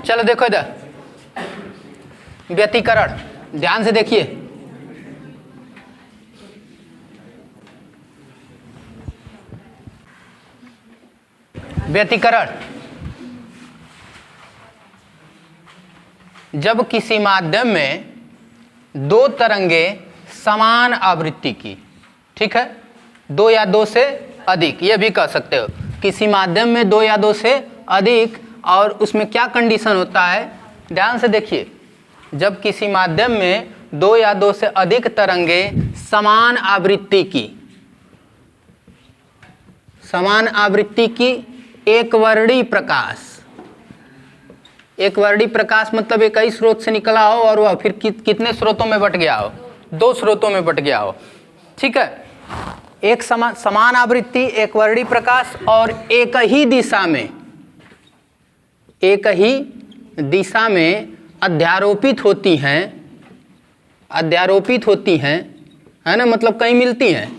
चलो देखो इधर व्यतिकरण, ध्यान से देखिए। व्यतिकरण, जब किसी माध्यम में दो तरंगे समान आवृत्ति की, ठीक है, दो या दो से अधिक, ये भी कह सकते हो, किसी माध्यम में दो या दो से अधिक, और उसमें क्या कंडीशन होता है, ध्यान से देखिए। जब किसी माध्यम में दो या दो से अधिक तरंगे समान आवृत्ति की, समान आवृत्ति की एक वर्णी प्रकाश, एक वर्णी प्रकाश मतलब एक ही स्रोत से निकला हो और वह फिर कितने स्रोतों में बट गया हो, दो स्रोतों में बट गया हो, ठीक है। एक समान आवृत्ति, एक वर्णी प्रकाश, और एक ही दिशा में, एक ही दिशा में अध्यारोपित होती हैं, अध्यारोपित होती हैं, है ना, मतलब कहीं मिलती हैं,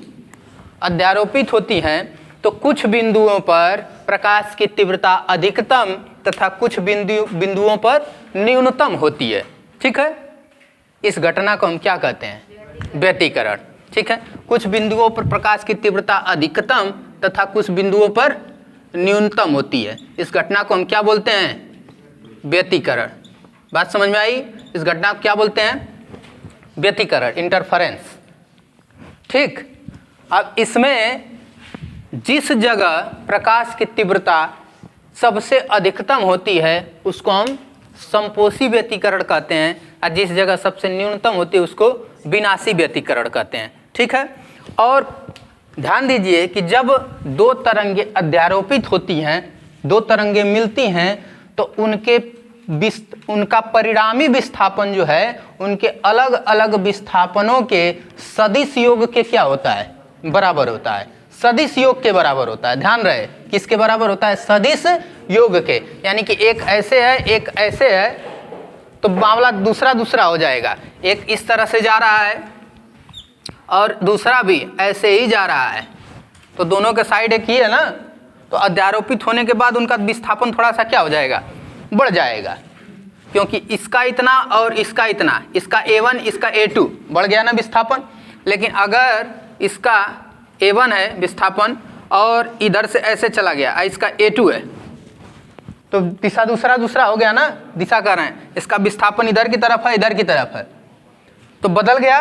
अध्यारोपित होती हैं, तो कुछ बिंदुओं पर प्रकाश की तीव्रता अधिकतम तथा कुछ बिंदुओं पर न्यूनतम होती है, ठीक है। इस घटना को हम क्या कहते हैं, व्यतिकरण, ठीक है। कुछ बिंदुओं पर प्रकाश की तीव्रता अधिकतम तथा कुछ बिंदुओं पर न्यूनतम होती है, इस घटना को हम क्या बोलते हैं, व्यतिकरण। बात समझ में आई? इस घटना को क्या बोलते हैं, व्यतिकरण, इंटरफेरेंस, ठीक। अब इसमें जिस जगह प्रकाश की तीव्रता सबसे अधिकतम होती है उसको हम संपोषी व्यतिकरण कहते हैं, और जिस जगह सबसे न्यूनतम होती है उसको विनाशी व्यतिकरण कहते हैं, ठीक है। और ध्यान दीजिए कि जब दो तरंगे अध्यारोपित होती हैं, दो तरंगे मिलती हैं, तो उनका परिणामी विस्थापन जो है, उनके अलग अलग विस्थापनों के सदिश योग के क्या होता है, बराबर होता है, सदिश योग के बराबर होता है। ध्यान रहे, किसके बराबर होता है, सदिश योग के। यानी कि एक ऐसे है, एक ऐसे है, तो मामला दूसरा दूसरा हो जाएगा। एक इस तरह से जा रहा है और दूसरा भी ऐसे ही जा रहा है, तो दोनों के साइड एक ही है ना, तो अध्यारोपित होने के बाद उनका विस्थापन थोड़ा सा क्या हो जाएगा, बढ़ जाएगा, क्योंकि इसका इतना और इसका इतना, इसका A1 इसका A2 बढ़ गया ना विस्थापन। लेकिन अगर इसका A1 है विस्थापन और इधर से ऐसे चला गया, इसका A2 है, तो दिशा दूसरा दूसरा हो गया ना, दिशा कर रहे हैं, इसका विस्थापन इधर की तरफ है, इधर की तरफ है, तो बदल गया।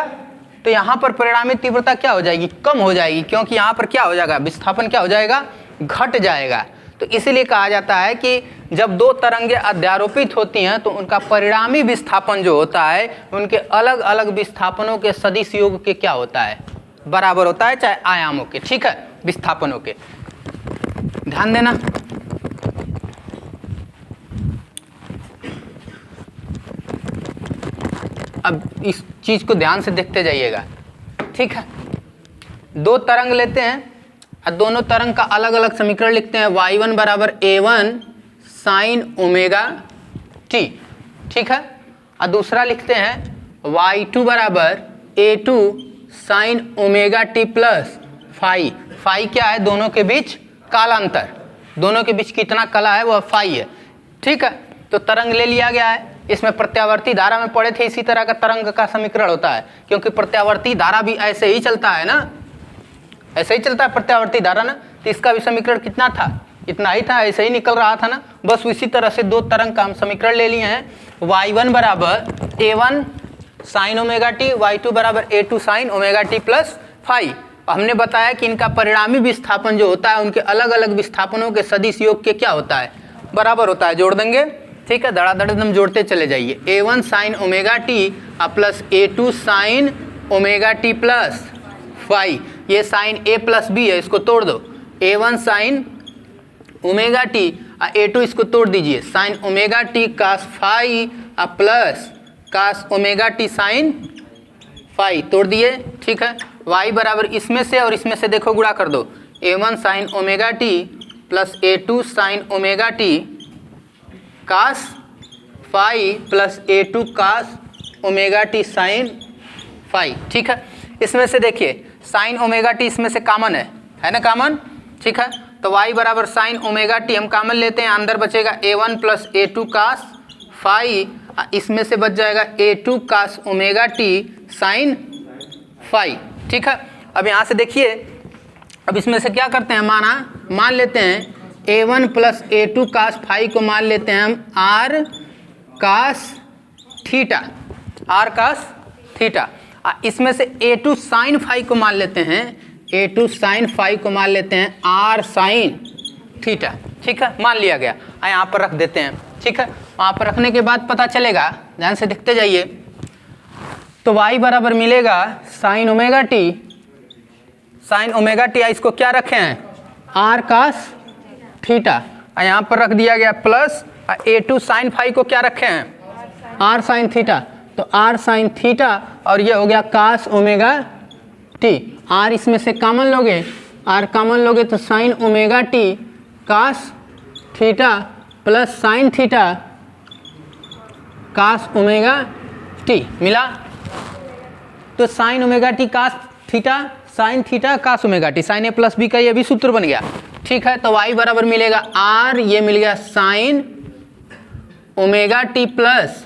तो यहाँ पर परिणामी तीव्रता क्या हो जाएगी, कम हो जाएगी, क्योंकि यहाँ पर क्या हो जाएगा, विस्थापन क्या हो जाएगा, घट जाएगा। तो इसीलिए कहा जाता है कि जब दो तरंगे अध्यारोपित होती हैं तो उनका परिणामी विस्थापन जो होता है, उनके अलग अलग विस्थापनों के सदिश योग के क्या होता है, बराबर होता है, चाहे आयामों के, ठीक है, विस्थापनों के। ध्यान देना। अब इस चीज को ध्यान से देखते जाइएगा, ठीक है। दो तरंग लेते हैं और दोनों तरंग का अलग अलग समीकरण लिखते हैं। y1 बराबर a1 साइन ओमेगा t, ठीक है, और दूसरा लिखते हैं y2 बराबर a2 sine omega t plus phi. Phi क्या है, दोनों के बीच कालांतर, दोनों के बीच कितना कला है वह फाई है, ठीक है। तो तरंग ले लिया गया है। इसमें प्रत्यावर्ती धारा में पढ़े थे, इसी तरह का तरंग का समीकरण होता है, क्योंकि प्रत्यावर्ती धारा भी ऐसे ही चलता है ना, ऐसे ही चलता है प्रत्यावर्ती धारा ना। तो इसका भी समीकरण कितना था, इतना ही था, ऐसे ही निकल रहा था ना। बस इसी तरह से दो तरंग का हम समीकरण ले लिए हैं। y1 बराबर a1 sine omega T, y2 बराबर a2 sine omega T plus phi. हमने बताया कि इनका परिणामी विस्थापन जो होता है उनके अलग अलग विस्थापनों के सदिश योग के क्या होता है, बराबर होता है। जोड़ देंगे, ठीक है, धड़ाधड़ एकदम जोड़ते चले जाइए। a1 sine omega T plus a2 sine omega T plus phi. ये साइन a प्लस b है, इसको तोड़ दो। a1 sine omega T a2 इसको तोड़ दीजिए, sine omega T cos phi plus cos omega T sine phi, तोड़ दिए, ठीक है। y बराबर इसमें से और इसमें से देखो गुणा कर दो। a1 sine omega T plus a2 sine omega T cos phi plus a2 cos omega T sine phi, ठीक है। इसमें से देखिए साइन ओमेगा टी इसमें से कॉमन है ना, कॉमन, ठीक है। तो y बराबर साइन ओमेगा टी हम कॉमन लेते हैं, अंदर बचेगा a1 plus a2 cos phi, इसमें से बच जाएगा A2 cos omega T sine phi. ठीक है, अब यहाँ से देखिए, अब इसमें से क्या करते हैं, मान लेते हैं A1 plus A2 cos phi को मान लेते हैं हम R cos theta, R cos theta. इसमें से A2 साइन फाई को मान लेते हैं, A2 साइन फाई को मान लेते हैं R साइन थीटा। ठीक है, मान लिया गया, यहाँ पर रख देते हैं। ठीक है, वहाँ पर रखने के बाद पता चलेगा, ध्यान से देखते जाइए, तो y बराबर मिलेगा sign omega T, sign omega T, इसको क्या रखे हैं R cos थीटा, यहाँ पर रख दिया गया प्लस A2 साइन फाई को क्या रखे हैं R साइन थीटा, तो R साइन थीटा और ये हो गया cos ओमेगा टी। R इसमें से कॉमन लोगे, R कॉमन लोगे तो sine omega t cos theta plus sine theta cos omega t मिला। तो sine omega t cos theta sine theta cos omega T, sine A plus B का ये भी सूत्र बन गया। ठीक है, तो y बराबर मिलेगा R, ये मिल गया sign omega T plus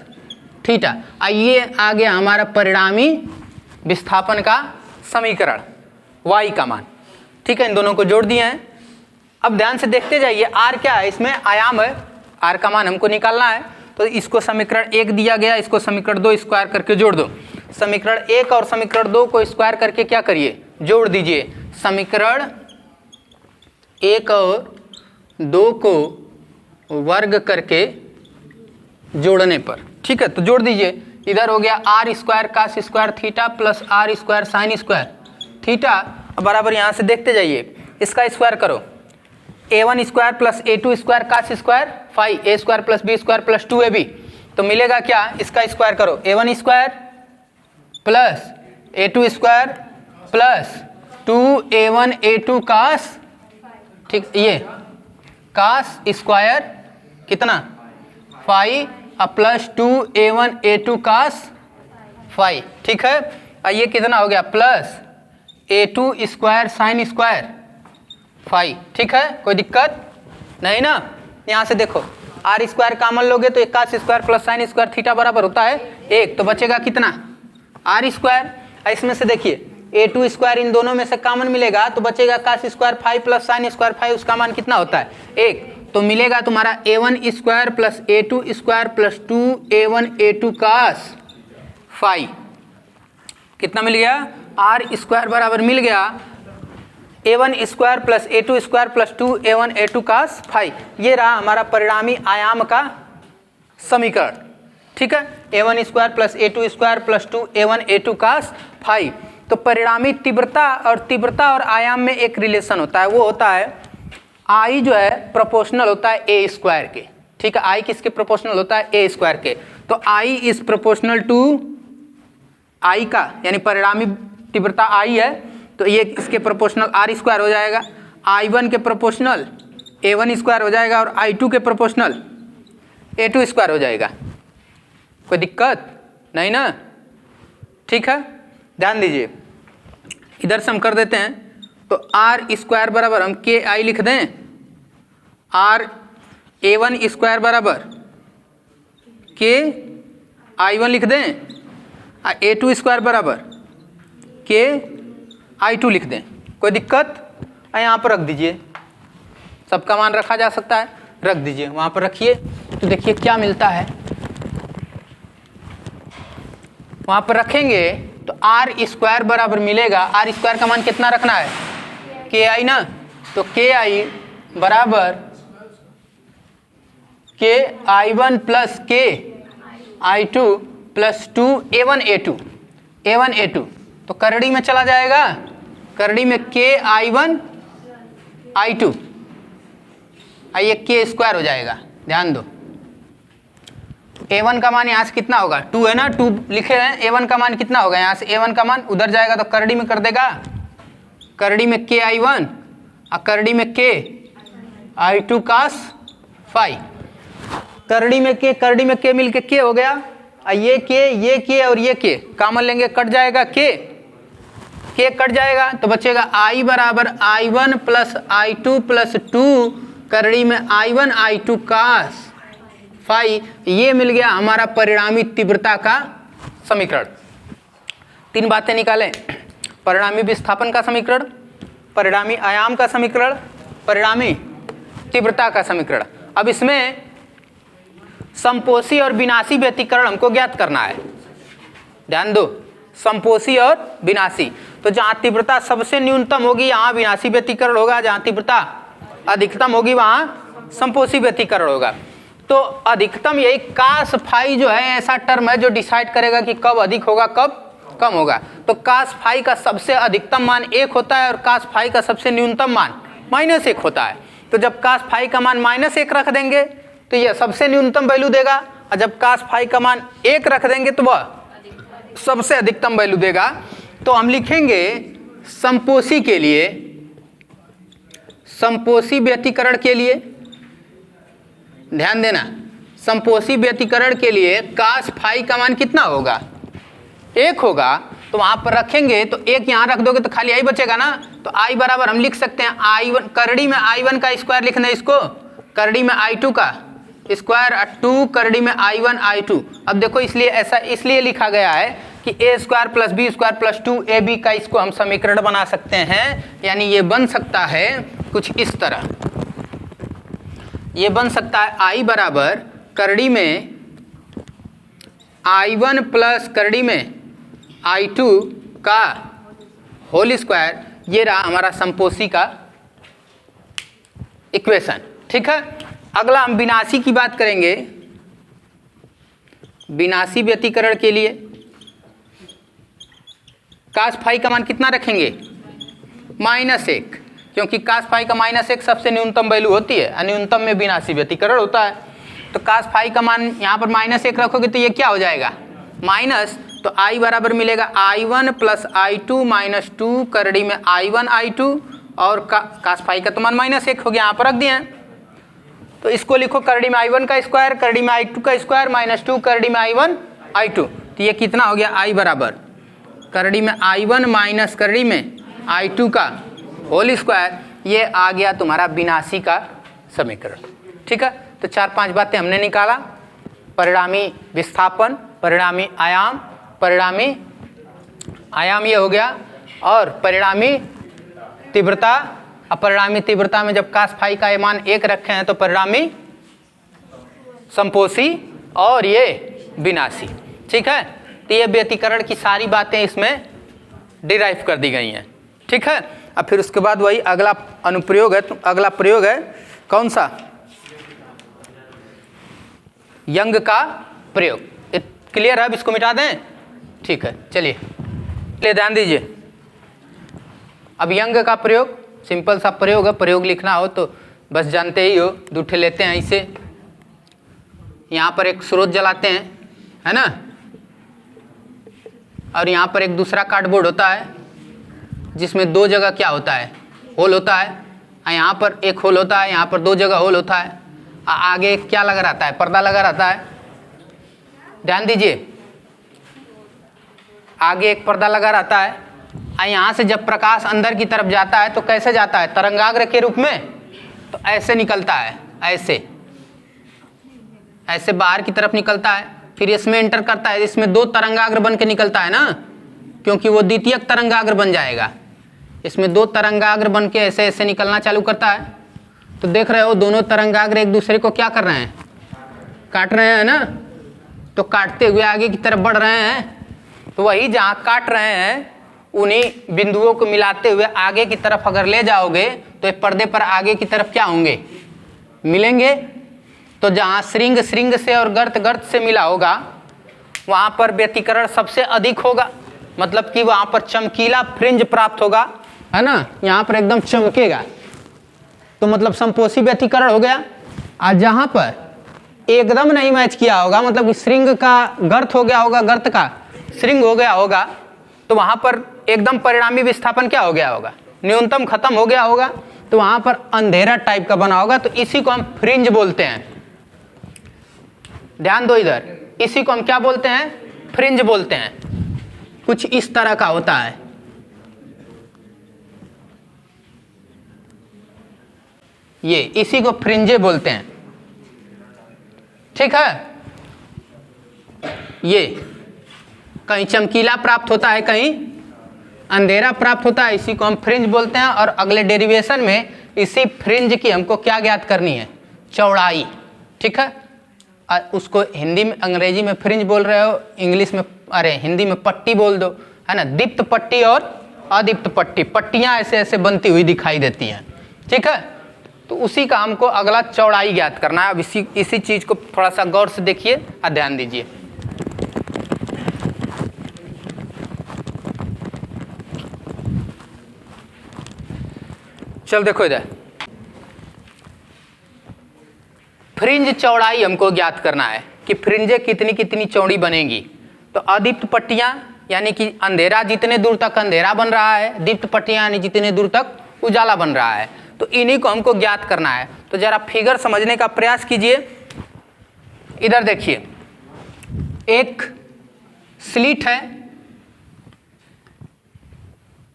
theta. ये आ गया हमारा परिणामी विस्थापन का समीकरण, y का मान। ठीक है, इन दोनों को जोड़ दिए हैं। अब ध्यान से देखते जाइए, R क्या है, इसमें आयाम है, R का मान हमको निकालना है। तो इसको समीकरण 1 दिया गया, इसको समीकरण 2 स्क्वायर करके जोड़ दो। समीकरण 1 और समीकरण 2 को स्क्वायर करके क्या करिए, जोड़ दीजिए। समीकरण 1 और 2 को वर्ग करके जोड़ने पर, ठीक है, तो जोड़ दीजिए। इधर हो गया R square cos square theta plus R square sine square theta. अब बराबर यहाँ से देखते जाइए, इसका स्क्वायर करो, A1 square plus A2 square cos square phi, A square plus B square plus 2AB, तो मिलेगा क्या, इसका स्क्वायर करो, A1 square plus A2 square plus 2A1 A2 cos, ठीक, ये कास स्क्वायर कितना phi plus 2A1 A2 cos phi. ठीक है, ये कितना हो गया plus A2 square sine square phi. ठीक है, कोई दिक्कत नहीं ना। यहाँ से देखो, R स्क्वायर कॉमन लोगे तो cos square plus sine square theta बराबर होता है 1, तो बचेगा कितना R स्क्वायर। इसमें से देखिए A2 स्क्वायर इन दोनों में से कॉमन मिलेगा तो बचेगा cos square phi plus sine square phi, उसका मान कितना होता है 1, तो मिलेगा तुम्हारा A1 square plus A2 square plus 2A1 A2 cos phi. कितना मिल गया, R स्क्वायर बराबर मिल गया A1 square plus A2 square plus 2A1 A2 cos phi. ये रहा हमारा परिणामी आयाम का समीकरण। ठीक है, A1 square plus A2 square plus 2A1 A2 cos phi. तो परिणामी तीव्रता और आयाम में एक रिलेशन होता है, वो होता है I जो है प्रोपोर्शनल होता है A स्क्वायर के। ठीक है, I किसके प्रोपोर्शनल होता है, A स्क्वायर के। तो I is proportional to I का, यानी परिणामी तीव्रता I है, तो ये इसके प्रोपोर्शनल R स्क्वायर हो जाएगा, I1 के प्रोपोर्शनल A1 स्क्वायर हो जाएगा और I2 के प्रोपोर्शनल A2 स्क्वायर हो जाएगा। कोई दिक्कत नहीं ना। ठीक है, ध्यान दीजिए, इधर से हम कर देते हैं, तो R स्क्वायर बराबर हम KI लिख दें, R A1 स्क्वायर बराबर KI1 लिख दें, A2 स्क्वायर बराबर KI2 लिख दें। कोई दिक्कत, यहाँ पर रख दीजिए, सबका मान रखा जा सकता है, रख दीजिए, वहाँ पर रखिए, तो देखिए क्या मिलता है। वहाँ पर रखेंगे तो R स्क्वायर बराबर मिलेगा, R स्क्वायर का मान कितना रखना है KI ना, तो KI बराबर KI1 plus KI2 plus 2A1 A2, तो करड़ी में चला जाएगा, करड़ी में KI1 I2, ये K स्क्वायर हो जाएगा। ध्यान दो, A1 का मान यहाँ से कितना होगा 2 है ना, 2 लिखे हैं, A1 का मान कितना होगा, यहाँ से A1 का मान उधर जाएगा तो करड़ी में कर देगा, करड़ी में KI1 और करड़ी में KI2 कास फाई। करड़ी में K मिल के K हो गया, और ये K और ये K कॉमन लेंगे, कट जाएगा K कट जाएगा, तो बचेगा I बराबर I1 प्लस I2 प्लस 2 करड़ी में I1 I2 कास फाई, ये मिल गया हमारा परिणामी तीव्रता का समीकरण। 3 बातें निकालें, परिणामी विस्थापन का समीकरण, परिणामी आयाम का समीकरण, परिणामी तीव्रता का समीकरण। अब इसमें संपोषी और विनाशी व्यतिकरण हमको ज्ञात करना है। ध्यान दो, संपोषी और विनाशी। तो जहाँ तीव्रता सबसे न्यूनतम होगी यहाँ विनाशी व्यतिकरण होगा, जहाँ तीव्रता अधिकतम होगी वहाँ संपोषी व्यतिकरण होगा। तो अधिकतम यही कास फाई जो है ऐसा टर्म है जो डिसाइड करेगा कि कब अधिक होगा कब कम होगा। तो कास फाई का सबसे अधिकतम मान 1 होता है और कास फाई का सबसे न्यूनतम मान -1 होता है। तो जब कास फाई का मान -1 रख देंगे तो यह सबसे न्यूनतम वैल्यू देगा, और जब कास फाई का मान 1 रख देंगे तो वह सबसे अधिकतम वैल्यू देगा। तो हम लिखेंगे संपोषी के लिए, संपोषी व्यतिकरण के लिए, ध्यान देना, संपोषी व्यतिकरण के लिए कास फाई का मान कितना होगा 1 होगा। तो वहां पर रखेंगे तो 1 यहाँ रख दोगे तो खाली आई बचेगा ना। तो आई बराबर हम लिख सकते हैं I1, करड़ी में I1 का स्क्वायर लिखना है इसको, करड़ी में I2 का स्क्वायर, 2 करड़ी में I1 I2। अब देखो इसलिए ऐसा इसलिए लिखा गया है कि a² + b² + 2ab का इसको हम समीकरण बना सकते हैं। यानी ये बन सकता है कुछ इस तरह, ये बन सकता है I बराबर करड़ी में I1 प्लस करड़ी में I2 का होल स्क्वायर। ये रहा हमारा संपोषी का इक्वेशन। ठीक है, अगला हम विनाशी की बात करेंगे। विनाशी व्यतिकरण के लिए कास फाई का मान कितना रखेंगे -1, क्योंकि कास फाई का -1 सबसे न्यूनतम वैल्यू होती है, न्यूनतम में विनाशी व्यतिकरण होता है। तो कास फाई का मान यहाँ पर -1 रखोगे तो ये क्या हो जाएगा माइनस। तो I बराबर मिलेगा I1 प्लस I2 माइनस 2 करड़ी में I1 I2, और कास फाई का तो मान -1 हो गया, यहाँ पर रख दिए हैं। तो इसको लिखो करड़ी में I1 का स्क्वायर, करड़ी में I2 का स्क्वायर माइनस 2 करड़ी में I1 I2। तो ये कितना हो गया I बराबर करड़ी में I1 माइनस करड़ी में I2 का होल स्क्वायर। ये आ गया तुम्हारा विनाशी का समीकरण। ठीक है, तो 4-5 बातें हमने निकाला, परिणामी विस्थापन, परिणामी आयाम, परिणामी आयाम ये हो गया, और परिणामी तीव्रता। अब परिणामी तीव्रता में जब कास फाई का मान 1 रखे हैं तो परिणामी संपोषी और ये विनाशी। ठीक है, तो ये व्यतिकरण की सारी बातें इसमें डिराइव कर दी गई हैं। ठीक है, अब फिर उसके बाद वही अगला अनुप्रयोग है, अगला प्रयोग है कौन सा, यंग का प्रयोग। क्लियर है, अब इसको मिटा दें। ठीक है, चलिए ध्यान दीजिए। अब यंग का प्रयोग सिंपल सा प्रयोग है, प्रयोग लिखना हो तो बस जानते ही हो, दूठे लेते हैं इसे, यहाँ पर एक स्रोत जलाते हैं, है ना, और यहाँ पर एक दूसरा कार्डबोर्ड होता है जिसमें 2 जगह क्या होता है होल होता है, यहाँ पर एक होल होता है, यहाँ पर 2 जगह होल होता है, आगे क्या लगा रहता है पर्दा लगा रहता है। ध्यान दीजिए, आगे एक पर्दा लगा रहता है, यहाँ से जब प्रकाश अंदर की तरफ जाता है तो कैसे जाता है तरंगाग्र के रूप में, तो ऐसे निकलता है, ऐसे ऐसे बाहर की तरफ निकलता है, फिर इसमें एंटर करता है, इसमें 2 तरंगाग्र बन के निकलता है ना, क्योंकि वो द्वितीयक तरंगाग्र बन जाएगा। इसमें 2 तरंगाग्र बन के ऐसे ऐसे निकलना चालू करता है। तो देख रहे हो दोनों तरंगाग्र एक दूसरे को क्या कर रहे हैं, काट रहे हैं ना, तो काटते हुए आगे की तरफ बढ़ रहे हैं। तो वही जहाँ काट रहे हैं उन्हीं बिंदुओं को मिलाते हुए आगे की तरफ अगर ले जाओगे तो एक पर्दे पर आगे की तरफ क्या होंगे मिलेंगे। तो जहाँ श्रृंग श्रृंग से और गर्त गर्त से मिला होगा वहाँ पर व्यतिकरण सबसे अधिक होगा, मतलब कि वहाँ पर चमकीला फ्रिंज प्राप्त होगा, है ना, यहाँ पर एकदम चमकेगा, तो मतलब संपोषी व्यतिकरण हो गया। और जहाँ पर एकदम नहीं मैच किया होगा, मतलब कि श्रृंग का गर्त हो गया होगा, गर्त का श्रृंग हो गया होगा, तो वहाँ पर एकदम परिणामी विस्थापन क्या हो गया होगा, न्यूनतम खत्म हो गया होगा, तो वहाँ पर अंधेरा टाइप का बना होगा। तो इसी को हम फ्रिंज बोलते हैं। ध्यान दो इधर, इसी को हम क्या बोलते हैं, फ्रिंज बोलते हैं। कुछ इस तरह का होता है, ये इसी को फ्रिंजे बोलते हैं। ठीक है। ये कहीं चमकीला प्राप्त होता है, कहीं अंधेरा प्राप्त होता है, इसी को हम फ्रिंज बोलते हैं। और अगले डेरिवेशन में इसी फ्रिंज की हमको क्या ज्ञात करनी है, चौड़ाई। ठीक है, उसको हिंदी में, अंग्रेजी में फ्रिंज बोल रहे हो, इंग्लिश में, अरे हिंदी में पट्टी बोल दो, है ना। दीप्त पट्टी और अदीप्त पट्टी, पट्टियां ऐसे ऐसे बनती हुई दिखाई देती हैं। ठीक है, तो उसी का हमको अगला चौड़ाई ज्ञात करना है। अब इसी चीज को थोड़ा सा गौर से देखिए और ध्यान दीजिए। चल देखो इधर, फ्रिंज चौड़ाई हमको ज्ञात करना है कि फ्रिंजें कितनी कितनी चौड़ी बनेंगी। तो अदीप्त पट्टियां यानी कि अंधेरा, जितने दूर तक अंधेरा बन रहा है, दीप्त पट्टियां यानी जितने दूर तक उजाला बन रहा है, तो इन्हीं को हमको ज्ञात करना है। तो जरा फिगर समझने का प्रयास कीजिए। इधर देखिए, एक स्लिट है,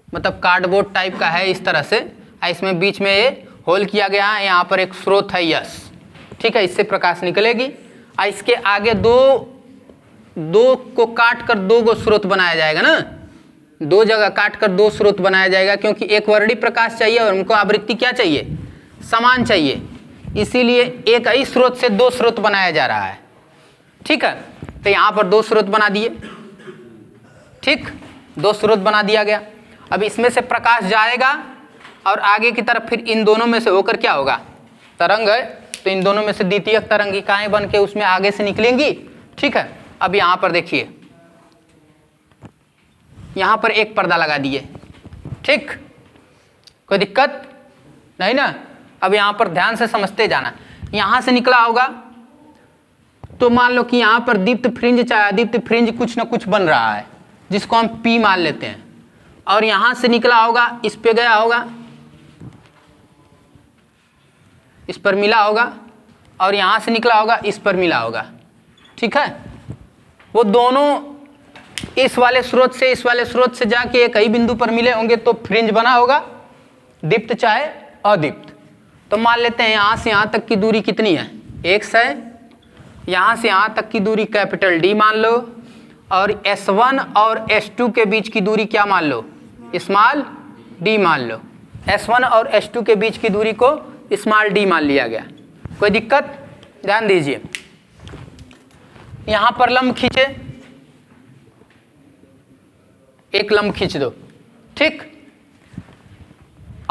मतलब कार्डबोर्ड टाइप का है इस तरह से, इसमें बीच में ये होल किया गया है, यहाँ पर एक स्रोत है यस। ठीक है, इससे प्रकाश निकलेगी। इसके आगे दो को काट कर दो गो स्रोत बनाया जाएगा ना, दो जगह काट कर दो स्रोत बनाया जाएगा, क्योंकि एक वर्णी प्रकाश चाहिए और हमको आवृत्ति क्या चाहिए, समान चाहिए। इसीलिए एक ही स्रोत से दो स्रोत बनाया जा रहा है। ठीक है, तो यहाँ पर दो स्रोत बना दिए। ठीक, दो स्रोत बना दिया गया। अब इसमें से प्रकाश जाएगा और आगे की तरफ फिर इन दोनों में से होकर क्या होगा, तरंग है, तो इन दोनों में से द्वितीयक तरंगिकाएं बन के उसमें आगे से निकलेंगी। ठीक है, अब यहाँ पर देखिए, यहाँ पर एक पर्दा लगा दिए। ठीक, कोई दिक्कत नहीं ना। अब यहाँ पर ध्यान से समझते जाना, यहाँ से निकला होगा तो मान लो कि यहाँ पर दीप्त फ्रिंज चाहे अदीप्त फ्रिंज कुछ ना कुछ बन रहा है, जिसको हम पी मान लेते हैं। और यहाँ से निकला होगा, इस पे गया होगा, इस पर मिला होगा, और यहाँ से निकला होगा, इस पर मिला होगा। ठीक है, वो दोनों इस वाले स्रोत से इस वाले स्रोत से जाके एक ही बिंदु पर मिले होंगे, तो फ्रिंज बना होगा, दीप्त चाहे अदीप्त। तो मान लेते हैं यहाँ से यहाँ तक की दूरी कितनी है, x है। यहाँ से यहाँ तक की दूरी कैपिटल D मान लो, और S1 और S2 के बीच की दूरी क्या मान लो, स्मॉल d मान लो। S1 और S2 के बीच की दूरी को स्मॉल d मान लिया गया। कोई दिक्कत, ध्यान दीजिए। यहाँ पर लंब खींचे, एक लंब खींच दो। ठीक,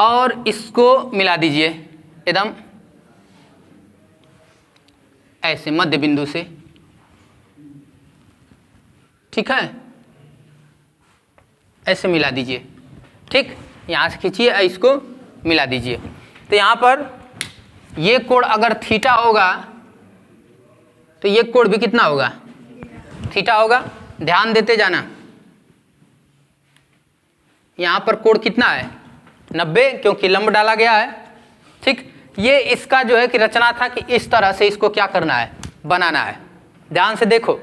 और इसको मिला दीजिए एकदम ऐसे मध्य बिंदु से। ठीक है, ऐसे मिला दीजिए। ठीक, यहाँ से खींचिए, इसको मिला दीजिए। तो यहाँ पर ये कोण अगर थीटा होगा तो ये कोण भी कितना होगा, थीटा होगा। ध्यान देते जाना, यहाँ पर कोण कितना है, 90, क्योंकि लंब डाला गया है। ठीक, ये इसका जो है कि रचना था कि इस तरह से इसको क्या करना है, बनाना है। ध्यान से देखो,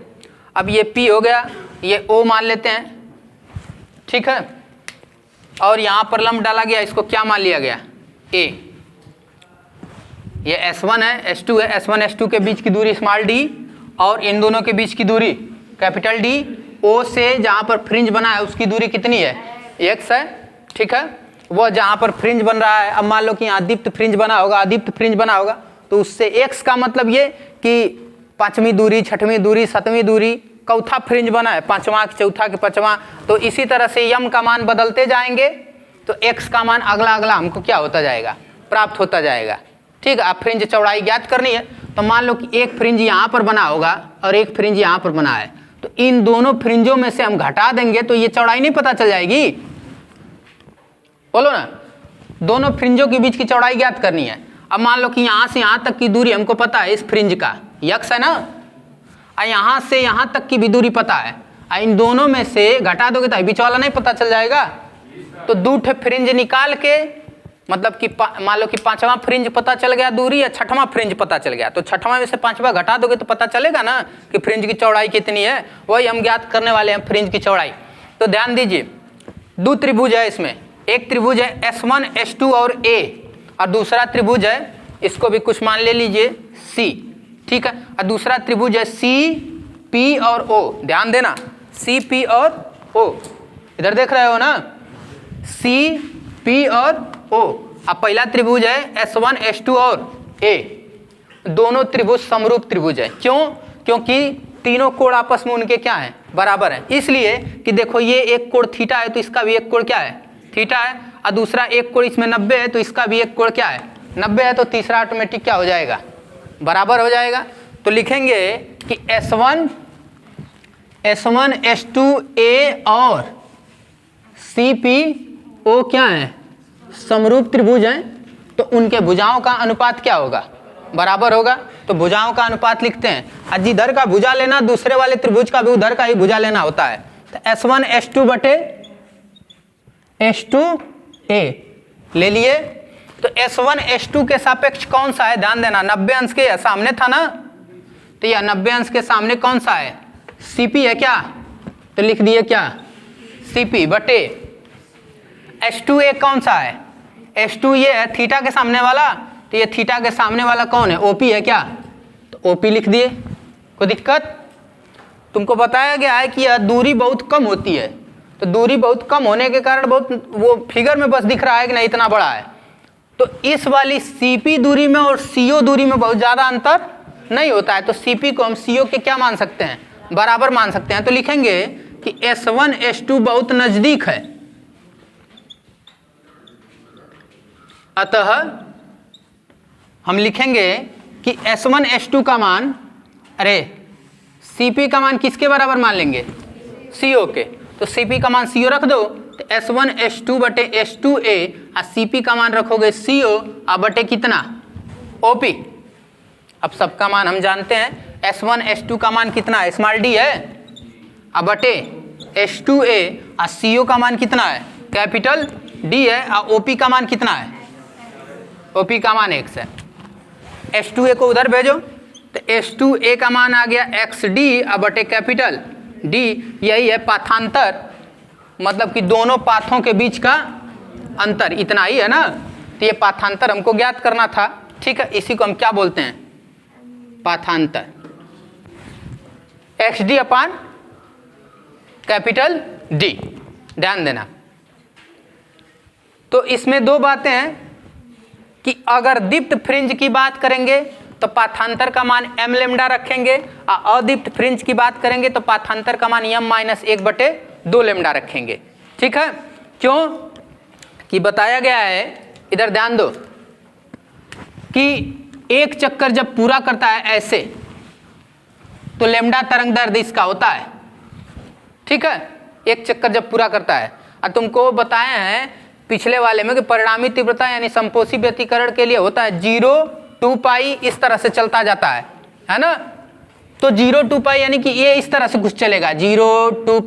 अब ये P हो गया, ये O मान लेते हैं। ठीक है, और यहाँ पर लंब डाला गया, इसको क्या मान लिया गया, A। ये S1 है, S2 है, S1 S2 के बीच की दूरी स्मॉल d, और इन दोनों के बीच की दूरी कैपिटल D। O से जहाँ पर फ्रिंज बना है उसकी दूरी कितनी है, x है। ठीक है, वह जहाँ पर फ्रिंज बन रहा है, अब मान लो कि यहाँ दीप्त फ्रिंज बना होगा, अदीप्त फ्रिंज बना होगा, तो उससे x का मतलब ये कि पांचवीं दूरी, छठवीं दूरी, सातवीं दूरी, चौथा फ्रिंज बना है, पांचवा के चौथा के पांचवा। तो इसी तरह से यम का मान बदलते जाएंगे, तो x का मान अगला अगला हमको क्या होता जाएगा, प्राप्त होता जाएगा। ठीक है, अब फ्रिंज चौड़ाई ज्ञात करनी है। तो मान लो कि एक फ्रिंज यहाँ पर बना होगा और एक फ्रिंज यहाँ पर बना है, तो इन दोनों फ्रिंजों में से हम घटा देंगे तो ये चौड़ाई नहीं पता चल जाएगी। बोलो ना, दोनों फ्रिंजों के बीच की चौड़ाई ज्ञात करनी है। अब मान लो कि यहाँ से यहाँ तक की दूरी हमको पता है, इस फ्रिंज का x है ना, और यहाँ से यहाँ तक की भी दूरी पता है, और इन दोनों में से घटा दोगे तो बीच वाला नहीं पता चल जाएगा। तो दो ठे फ्रिंज निकाल के, मतलब कि मान लो कि पांचवा फ्रिंज पता चल गया दूरी, या छठवां फ्रिंज पता चल गया, तो छठवां में से पांचवा घटा दोगे तो पता चलेगा ना कि फ्रिंज की चौड़ाई कितनी है। वही हम ज्ञात करने वाले हैं, फ्रिंज की चौड़ाई। तो ध्यान दीजिए, दो त्रिभुज है इसमें, एक त्रिभुज है S1 S2 और A, और दूसरा त्रिभुज है, इसको भी कुछ मान ले लीजिए C। ठीक है। और दूसरा त्रिभुज है सी पी और ओ, ध्यान देना, सी पी और ओ, इधर देख रहे हो ना, सी पी और ओ। अब पहला त्रिभुज है S1 S2 और A, दोनों त्रिभुज समरूप त्रिभुज है। क्यों? क्योंकि तीनों कोण आपस में उनके क्या है, बराबर है। इसलिए कि देखो ये एक कोण थीटा है तो इसका भी एक कोण क्या है, थीटा है, और दूसरा एक कोण इसमें 90 है तो इसका भी एक कोण क्या है, 90 है, तो तीसरा ऑटोमेटिक क्या हो जाएगा, बराबर हो जाएगा। तो लिखेंगे कि S1 S2 A और CPO क्या है, समरूप त्रिभुज हैं, तो उनके भुजाओं का अनुपात क्या होगा, बराबर होगा। तो भुजाओं का अनुपात लिखते हैं, और जिधर का भुजा लेना दूसरे वाले त्रिभुज का भी उधर का ही भुजा लेना होता है। तो S1 S2 बटे S2A ले लिए। तो S1 S2 के सापेक्ष कौन सा है, ध्यान देना, 90 अंश के सामने था ना, तो यह 90 अंश के सामने कौन सा है, CP है क्या, तो लिख दिए क्या, CP बटे S2A कौन सा है, S2 ये है थीटा के सामने वाला, तो ये थीटा के सामने वाला कौन है, OP है क्या, तो OP लिख दिए। कोई दिक्कत? तुमको बताया गया है कि यह दूरी बहुत कम होती है, तो दूरी बहुत कम होने के कारण बहुत वो फिगर में बस दिख रहा है कि नहीं इतना बड़ा है, तो इस वाली CP दूरी में और CO दूरी में बहुत ज़्यादा अंतर नहीं होता है, तो CP को हम CO के क्या मान सकते हैं, बराबर मान सकते हैं। तो लिखेंगे कि S1 S2 बहुत नज़दीक है, अतः हम लिखेंगे कि S1 S2 का मान, अरे CP का मान किसके बराबर मान लेंगे, CO के, तो CP का मान CO रख दो, तो S1 S2 बटे S2A, और CP का मान रखोगे CO और बटे कितना, OP। अब सबका मान हम जानते हैं, S1 S2 का मान कितना है, स्मॉल d है, और बटे S2A, और CO का मान कितना है, कैपिटल D है, और OP का मान कितना है, OP का मान x है। S2A को उधर भेजो, तो S2A का मान आ गया XD और बटे कैपिटल D, यही है पाथांतर, मतलब कि दोनों पाथों के बीच का अंतर इतना ही है ना, तो ये पाथांतर हमको ज्ञात करना था, ठीक है। इसी को हम क्या बोलते हैं, पाथांतर, XD अपान कैपिटल D, ध्यान देना। तो इसमें दो बातें हैं कि अगर दीप्त फ्रिंज की बात करेंगे तो पाथांतर का मान m लेमडा रखेंगे, और अदीप्त फ्रिंज की बात करेंगे तो पाथांतर का मान m-1/2 लेमडा रखेंगे, ठीक है। क्यों कि बताया गया है, इधर ध्यान दो, कि एक चक्कर जब पूरा करता है ऐसे, तो लेमडा तरंग दैर्ध्य इसका होता है, ठीक है, एक चक्कर जब पूरा करता है। और तुमको बताया है पिछले वाले में कि परिणामी तीव्रता यानी संपोषी व्यतिकरण के लिए होता है 0, 2 पाई, इस तरह से चलता जाता है ना। तो 0, 2 पाई यानी कि ये इस तरह से कुछ चलेगा, 0, 2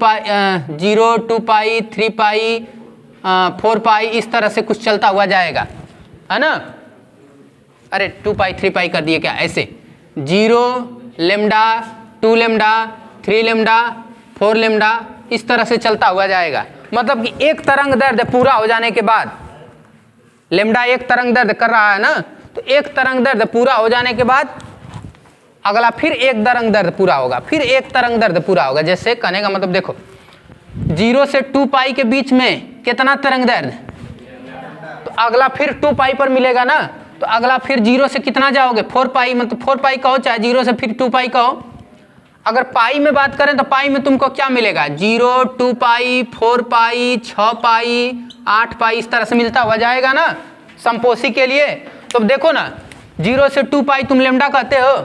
पाई, 3 पाई, 4 पाई, इस तरह से कुछ चलता हुआ जाएगा, है ना। अरे 2 पाई 3 पाई कर दिए क्या, ऐसे 0 लेमडा, 2 लेमडा, 3 लेमडा, 4 लेमडा, इस तरह से चलता हुआ जाएगा। मतलब कि एक तरंग दैर्ध्य पूरा हो जाने के बाद, लेमडा एक तरंग दैर्ध्य कर रहा है ना, तो एक तरंग दैर्ध्य पूरा हो जाने के बाद अगला फिर एक तरंग दैर्ध्य पूरा होगा, फिर एक तरंग दैर्ध्य पूरा होगा। जैसे कहने का मतलब देखो, 0 से 2 पाई के बीच में कितना तरंग दैर्ध्य, तो अगला फिर 2 पाई पर मिलेगा ना, तो अगला फिर 0 से कितना जाओगे, 4 पाई, मतलब 4 पाई कहो चाहे 0 से फिर 2 पाई कहो। अगर पाई में बात करें तो पाई में तुमको क्या मिलेगा, 0, 2 पाई, 4 पाई, 6 पाई, 8 पाई, इस तरह से मिलता हुआ जाएगा ना संपोषी के लिए। तो देखो ना, 0 से 2 पाई तुम लेमडा कहते हो,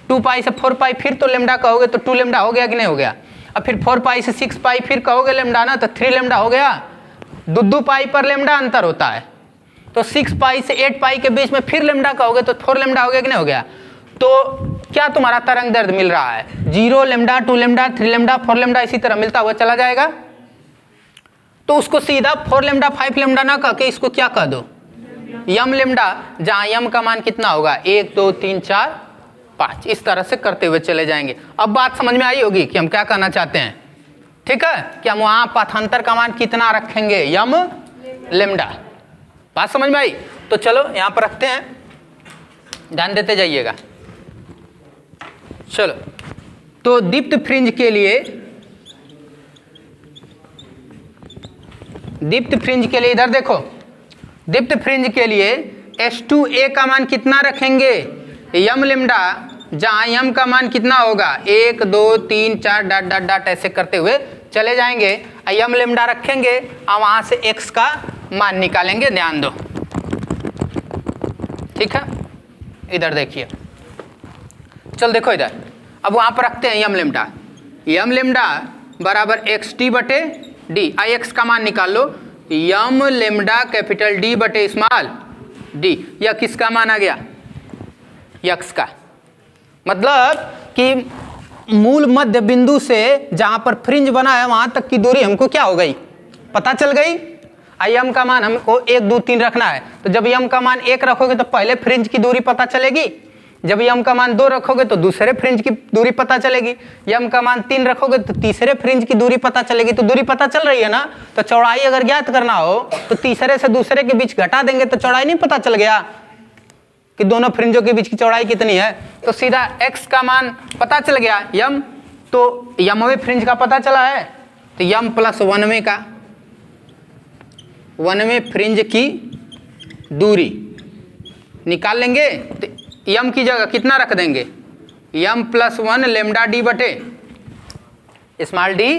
2 पाई से 4 पाई फिर तो लेमडा कहोगे, तो 2 लेमडा हो गया कि नहीं हो गया। अब फिर 4 पाई से 6 पाई फिर कहोगे लेमडा ना, तो 3 लेमडा हो गया। 2 पाई पर लेमडा अंतर होता है, तो 6 पाई से 8 पाई के बीच में फिर लेमडा कहोगे तो 4 लेमडा हो गया कि नहीं हो गया। तो क्या तुम्हारा तरंग दैर्ध्य मिल रहा है, 0 लेमडा, 2 लेमडा, 3 लेमडा, 4 लेमडा, इसी तरह मिलता हुआ चला जाएगा। तो उसको सीधा 4 लेमडा 5 लेमडा ना कह के इसको क्या कह दो, यम लेमडा, जहां यम का मान कितना होगा 1, 2, 3, 4, 5, इस तरह से करते हुए चले जाएंगे। अब बात समझ में आई होगी कि हम क्या कहना चाहते हैं, ठीक है, कि हम वहां पाथांतर का मान कितना रखेंगे, यम लेमडा। बात समझ में आई। तो चलो यहां पर रखते हैं, ध्यान देते जाइएगा। चलो, तो दीप्त फ्रिंज के लिए, दीप्त फ्रिंज के लिए इधर देखो, दीप्त फ्रिंज के लिए H2A का मान कितना रखेंगे, यम लेमडा, जहाँ यम का मान कितना होगा 1 2 3 4 डॉट डॉट डॉट ऐसे करते हुए चले जाएंगे, यम लेमडा रखेंगे और वहाँ से x का मान निकालेंगे। ध्यान दो, ठीक है। इधर देखिए, चल देखो इधर, अब वहाँ पर रखते हैं यम लेमडा बराबर XT बटे डी, आई एक्स का मान निकाल लो, यम लेमडा कैपिटल D बटे स्मॉल d, यह किसका मान आ गया, यक्स का। मतलब कि मूल मध्य बिंदु से जहां पर फ्रिंज बना है वहां तक की दूरी हमको क्या हो गई, पता चल गई। यम का मान हमको 1 2 3 रखना है, तो जब यम का मान 1 रखोगे तो पहले फ्रिंज की दूरी पता चलेगी, जब यम का मान 2 रखोगे तो दूसरे फ्रिंज की दूरी पता चलेगी, यम का मान 3 रखोगे तो तीसरे फ्रिंज की दूरी पता चलेगी। तो दूरी पता चल रही है ना, तो चौड़ाई अगर ज्ञात करना हो तो तीसरे से दूसरे के बीच घटा देंगे तो चौड़ाई नहीं पता चल गया कि दोनों फ्रिंजों के बीच की चौड़ाई कितनी है। तो सीधा x का मान पता चल गया यम, तो यमवें फ्रिंज का पता चला है, तो यम प्लस 1वें का, 1वें फ्रिंज की दूरी निकाल लेंगे। तो यम की जगह कितना रख देंगे, यम प्लस 1 लेमडा डी बटे स्मॉल डी,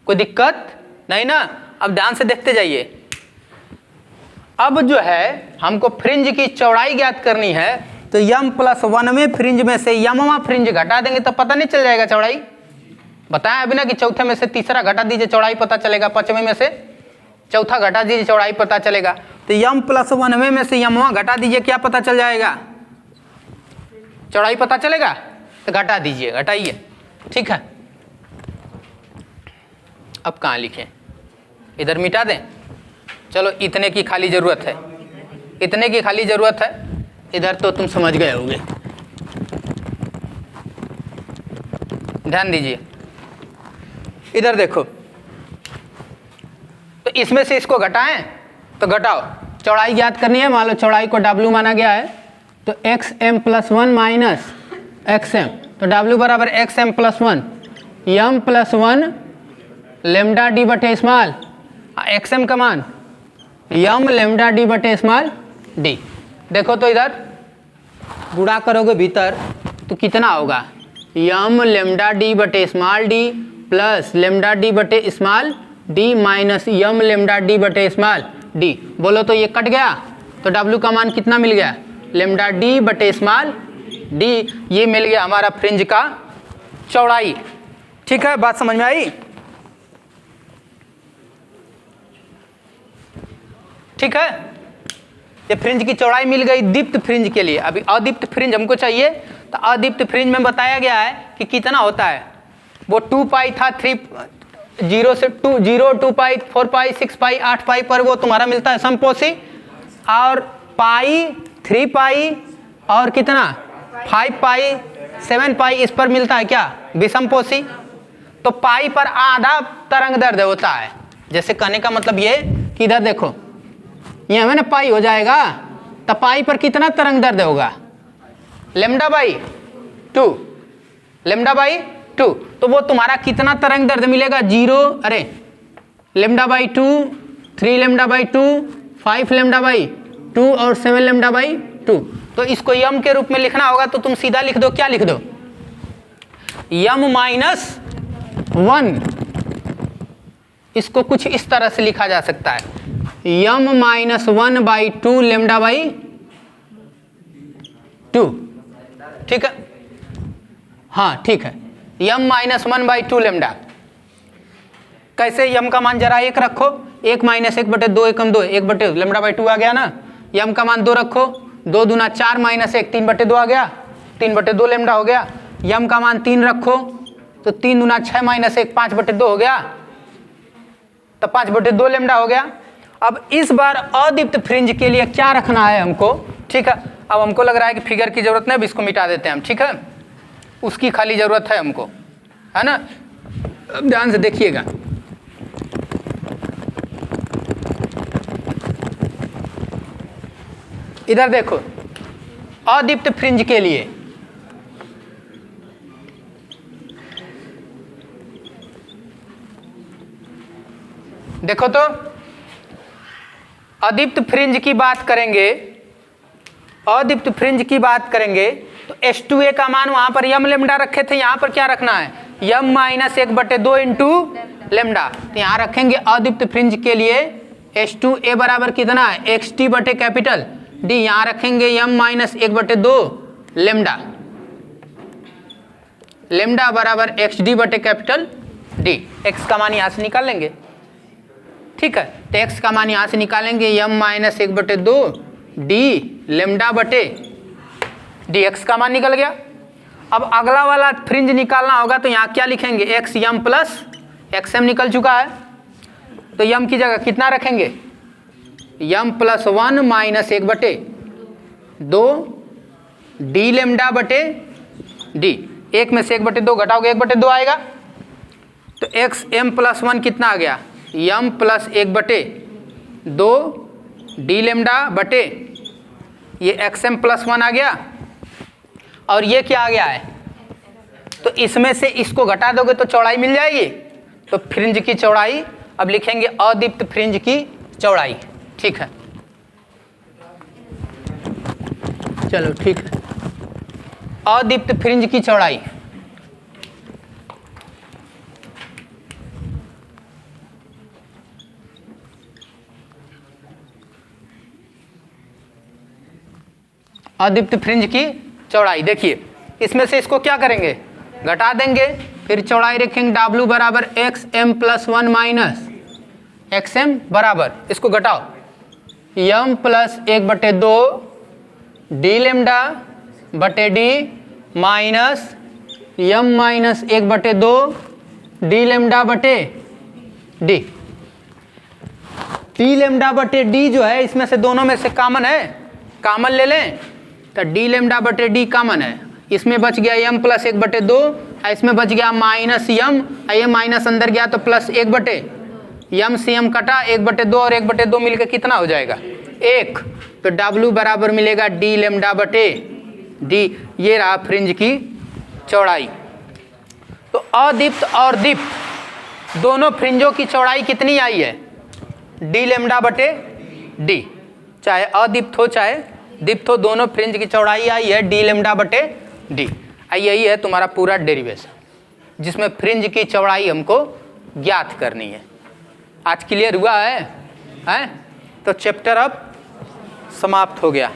कोई दिक्कत नहीं ना। अब ध्यान से देखते जाइए, अब जो है हमको फ्रिंज की चौड़ाई ज्ञात करनी है, तो यम प्लस 1वें फ्रिंज में से यमवा फ्रिंज घटा देंगे तो पता नहीं चल जाएगा चौड़ाई। बताया अभी ना कि चौथे में से तीसरा घटा दीजिए चौड़ाई पता चलेगा, 5वें में से चौथा घटा दीजिए चौड़ाई पता चलेगा। तो यम प्लस 1वें में से यमवा घटा दीजिए, क्या पता चल जाएगा, चौड़ाई पता चलेगा। तो घटा दीजिए, घटाइए, ठीक है। अब कहाँ लिखें, इधर मिटा दें, चलो इतने की खाली जरूरत है, इतने की खाली जरूरत है, इधर तो तुम समझ गए होगे। ध्यान दीजिए, इधर देखो, तो इसमें से इसको घटाएं तो घटाओ, चौड़ाई ज्ञात करनी है, मान लो चौड़ाई को W माना गया है, तो xm प्लस 1 माइनस xm, तो W बराबर xm प्लस 1 यम प्लस 1 लेमडा डी बटे स्मॉल, xm का मान यम लेमडा डी बटे स्मॉल डी। देखो तो इधर गुणा करोगे भीतर तो कितना होगा, यम लेमडा डी बटे small D plus lambda D बटे स्मॉल डी माइनस यम लेमडा डी बटे स्मॉल डी। बोलो तो ये कट गया, तो W का मान कितना मिल गया, लेमडा डी बटे स्मॉल डी, ये मिल गया हमारा फ्रिंज का चौड़ाई। ठीक है, बात समझ में आई। ठीक है, ये फ्रिंज की चौड़ाई मिल गई दीप्त फ्रिंज के लिए। अभी अदीप्त फ्रिंज हमको चाहिए, तो अदीप्त फ्रिंज में बताया गया है कि कितना होता है, वो 2 पाई था, 0 से 2 0 2 पाई 4 पाई 6 पाई 8 पाई पर वो तुम्हारा मिलता है समपोषी, और पाई 3 पाई और कितना 5 पाई 7 पाई इस पर मिलता है क्या, विषमपोषी। तो पाई पर आधा तरंग दैर्ध्य होता है। जैसे कहने का मतलब ये कि इधर देखो, ये हमें ना पाई हो जाएगा, तो पाई पर कितना तरंग दैर्ध्य होगा, लेमडा बाई 2, लेमडा बाई 2। तो वो तुम्हारा कितना तरंग दैर्ध्य मिलेगा, 0, अरे lambda by 2, 3 lambda by 2, 5 lambda by 2 और 7 लेमडा बाई 2। तो इसको यम के रूप में लिखना होगा, तो तुम सीधा लिख दो, क्या लिख दो, यम माइनस 1। इसको कुछ इस तरह से लिखा जा सकता है, यम माइनस 1 बाई 2 लेमडा बाई 2। ठीक है, हाँ ठीक है, यम माइनस 1 बाई 2 लेमडा। कैसे, यम का मान जरा 1 रखो, 1 माइनस 1 बटे 2 एकम 2, 1 बटे लेमडा बाई 2 आ गया ना। यम का मान 2 रखो, 2 दूना 4 माइनस 1 3 बटे 2 आ गया, 3 बटे 2 लेमडा हो गया। यम का मान 3 रखो, तो 3 दूना 6 माइनस 1 5 बटे 2 हो गया, तो 5 बटे 2 लेमडा हो गया। अब इस बार अदीप्त फ्रिंज के लिए क्या रखना है हमको, ठीक है। अब हमको लग रहा है कि फिगर की जरूरत नहीं, अब इसको मिटा देते हैं हम, ठीक है, उसकी खाली जरूरत है हमको, है ना। अब ध्यान से देखिएगा, इधर देखो, अदीप्त फ्रिंज के लिए देखो तो अदीप्त फ्रिंज की बात करेंगे, अदीप्त फ्रिंज की बात करेंगे तो H2A का मान वहां पर यम लेमडा रखे थे, यहां पर क्या रखना है यम माइनस 1/2 इंटू लेमडा। तो यहां रखेंगे अदीप्त फ्रिंज के लिए H2A बराबर कितना है XT बटे कैपिटल D, यहां रखेंगे यम माइनस 1/2 लेमडा, लेमडा बराबर XD बटे कैपिटल D। x का मान यहां से निकाल लेंगे, ठीक है। तो x का मान यहां से निकालेंगे यम माइनस 1/2 D लेमडा बटे dx का मान निकल गया। अब अगला वाला फ्रिंज निकालना होगा तो यहाँ क्या लिखेंगे x यम प्लस xm निकल चुका है, तो यम की जगह कितना रखेंगे यम प्लस 1 माइनस 1/2 d लेमडा बटे d। एक में से 1/2 घटाओगे 1/2 आएगा, तो x m प्लस 1 कितना आ गया यम प्लस 1/2 d लेमडा बटे ये xm प्लस 1 आ गया, और ये क्या आ गया है, तो इसमें से इसको घटा दोगे तो चौड़ाई मिल जाएगी। तो फ्रिंज की चौड़ाई अब लिखेंगे अदीप्त फ्रिंज की चौड़ाई, ठीक है। चलो ठीक है, अदीप्त फ्रिंज की चौड़ाई अदीप्त फ्रिंज की चौड़ाई देखिए, इसमें से इसको क्या करेंगे घटा देंगे, फिर चौड़ाई रखेंगे W बराबर XM प्लस 1 माइनस XM बराबर, इसको घटाओ यम प्लस 1/2 D लेमडा बटे D माइनस यम माइनस 1/2 D लेमडा बटे D। D लेमडा बटे D जो है इसमें से दोनों में से कॉमन है, कॉमन ले लें तो D लेमडा बटे D कॉमन है, इसमें बच गया यम प्लस 1/2, इसमें बच गया माइनस यम, ये माइनस अंदर गया तो प्लस 1/यम से यम कटा 1/2 और 1/2 मिलकर कितना हो जाएगा 1, तो W बराबर मिलेगा D लेमडा बटे D। ये रहा फ्रिंज की चौड़ाई। तो अदीप्त और दीप्त दोनों फ्रिंजों की चौड़ाई कितनी आई है D लेमडा बटे D, चाहे अदीप्त हो चाहे दीप्त हो, दोनों फ्रिंज की चौड़ाई आई है D लेमडा बटे D। यही है तुम्हारा पूरा डेरिवेशन जिसमें फ्रिंज की चौड़ाई हमको ज्ञात करनी है। आज क्लियर हुआ है? तो चैप्टर अब समाप्त हो गया।